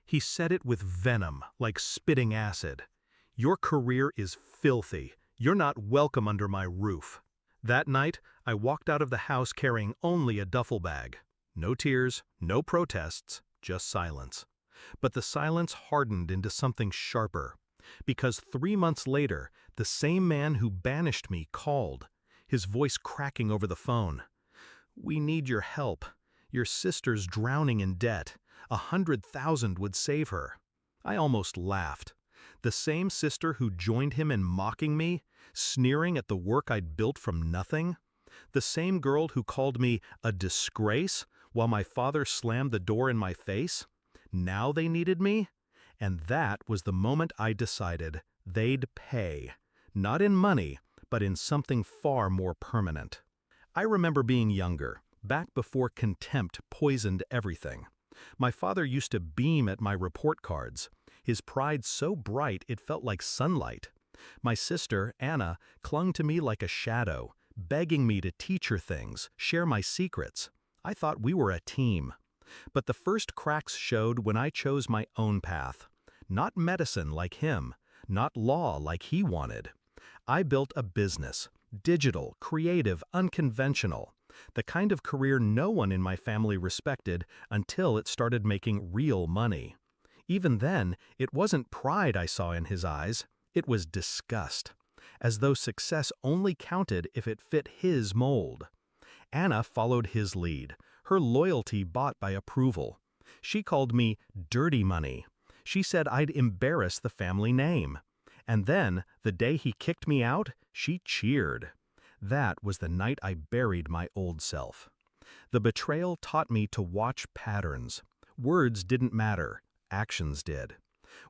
He said it with venom, like spitting acid. "Your career is filthy. You're not welcome under my roof." That night, I walked out of the house carrying only a duffel bag. No tears, no protests, just silence. But the silence hardened into something sharper. Because 3 months later, the same man who banished me called, his voice cracking over the phone. "We need your help. Your sister's drowning in debt. 100,000 would save her." I almost laughed. The same sister who joined him in mocking me, sneering at the work I'd built from nothing. The same girl who called me a disgrace while my father slammed the door in my face. Now they needed me? And that was the moment I decided they'd pay. Not in money, but in something far more permanent. I remember being younger, back before contempt poisoned everything. My father used to beam at my report cards, his pride so bright it felt like sunlight. My sister, Anna, clung to me like a shadow, begging me to teach her things, share my secrets. I thought we were a team. But the first cracks showed when I chose my own path. Not medicine like him, not law like he wanted. I built a business, digital, creative, unconventional. The kind of career no one in my family respected until it started making real money. Even then, it wasn't pride I saw in his eyes, it was disgust, as though success only counted if it fit his mold. Anna followed his lead, her loyalty bought by approval. She called me dirty money. She said I'd embarrass the family name. And then, the day he kicked me out, she cheered. That was the night I buried my old self. The betrayal taught me to watch patterns. Words didn't matter, actions did.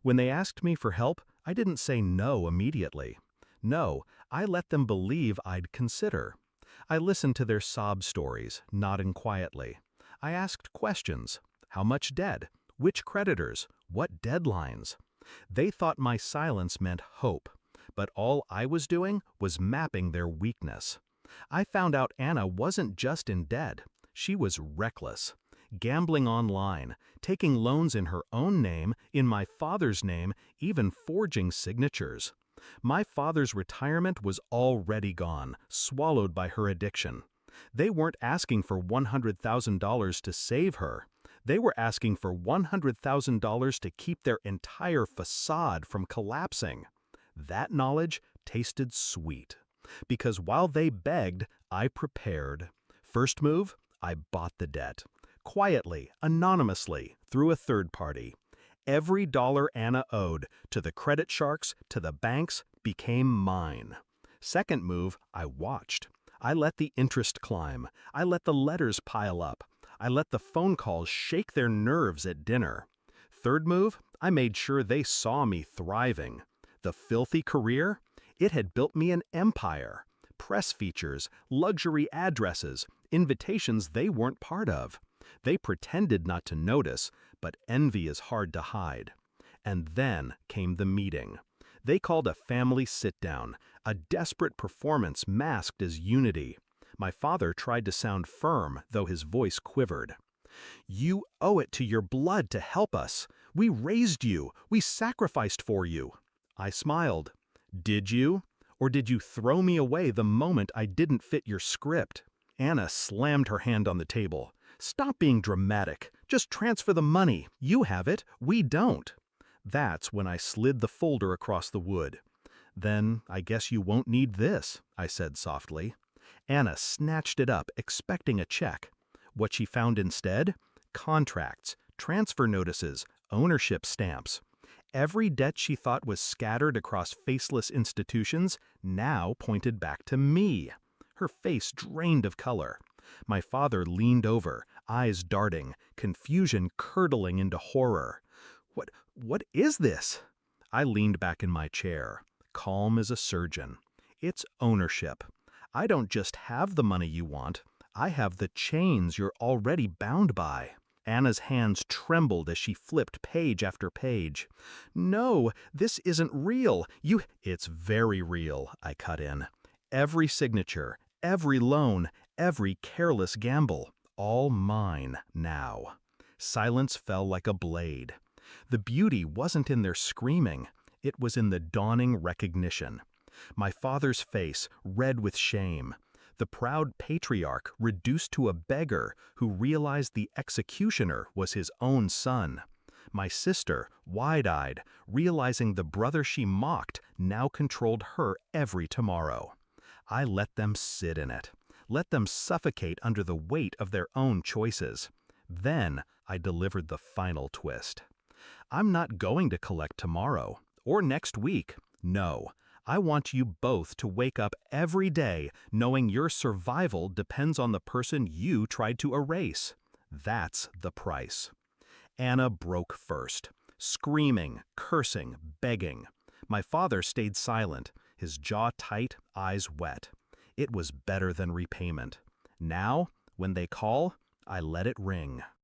When they asked me for help, I didn't say no immediately. No, I let them believe I'd consider. I listened to their sob stories, nodding quietly. I asked questions. How much debt? Which creditors? What deadlines? They thought my silence meant hope. But all I was doing was mapping their weakness. I found out Anna wasn't just in debt. She was reckless. Gambling online, taking loans in her own name, in my father's name, even forging signatures. My father's retirement was already gone, swallowed by her addiction. They weren't asking for $100,000 to save her. They were asking for $100,000 to keep their entire facade from collapsing. That knowledge tasted sweet. Because while they begged, I prepared. First move, I bought the debt. Quietly, anonymously, through a third party. Every dollar Anna owed, to the credit sharks, to the banks, became mine. Second move, I watched. I let the interest climb. I let the letters pile up. I let the phone calls shake their nerves at dinner. Third move, I made sure they saw me thriving. The filthy career? It had built me an empire. Press features, luxury addresses, invitations they weren't part of. They pretended not to notice, but envy is hard to hide. And then came the meeting. They called a family sit-down, a desperate performance masked as unity. My father tried to sound firm, though his voice quivered. "You owe it to your blood to help us. We raised you. We sacrificed for you." I smiled. "Did you? Or did you throw me away the moment I didn't fit your script?" Anna slammed her hand on the table. "Stop being dramatic. Just transfer the money. You have it. We don't." That's when I slid the folder across the wood. "Then I guess you won't need this," I said softly. Anna snatched it up, expecting a check. What she found instead? Contracts, transfer notices, ownership stamps. Every debt she thought was scattered across faceless institutions now pointed back to me. Her face drained of color. My father leaned over, eyes darting, confusion curdling into horror. What is this?" I leaned back in my chair, calm as a surgeon. "It's ownership. I don't just have the money you want, I have the chains you're already bound by." Anna's hands trembled as she flipped page after page. "No, this isn't real. It's very real," I cut in. "Every signature, every loan, every careless gamble, all mine now." Silence fell like a blade. The beauty wasn't in their screaming, it was in the dawning recognition. My father's face, red with shame. The proud patriarch reduced to a beggar who realized the executioner was his own son. My sister, wide-eyed, realizing the brother she mocked now controlled her every tomorrow. I let them sit in it. Let them suffocate under the weight of their own choices. Then I delivered the final twist. I'm not going to collect tomorrow or next week. No, I want you both to wake up every day knowing your survival depends on the person you tried to erase. That's the price. Anna broke first, screaming, cursing, begging. My father stayed silent, his jaw tight, eyes wet. It was better than repayment. Now, when they call, I let it ring.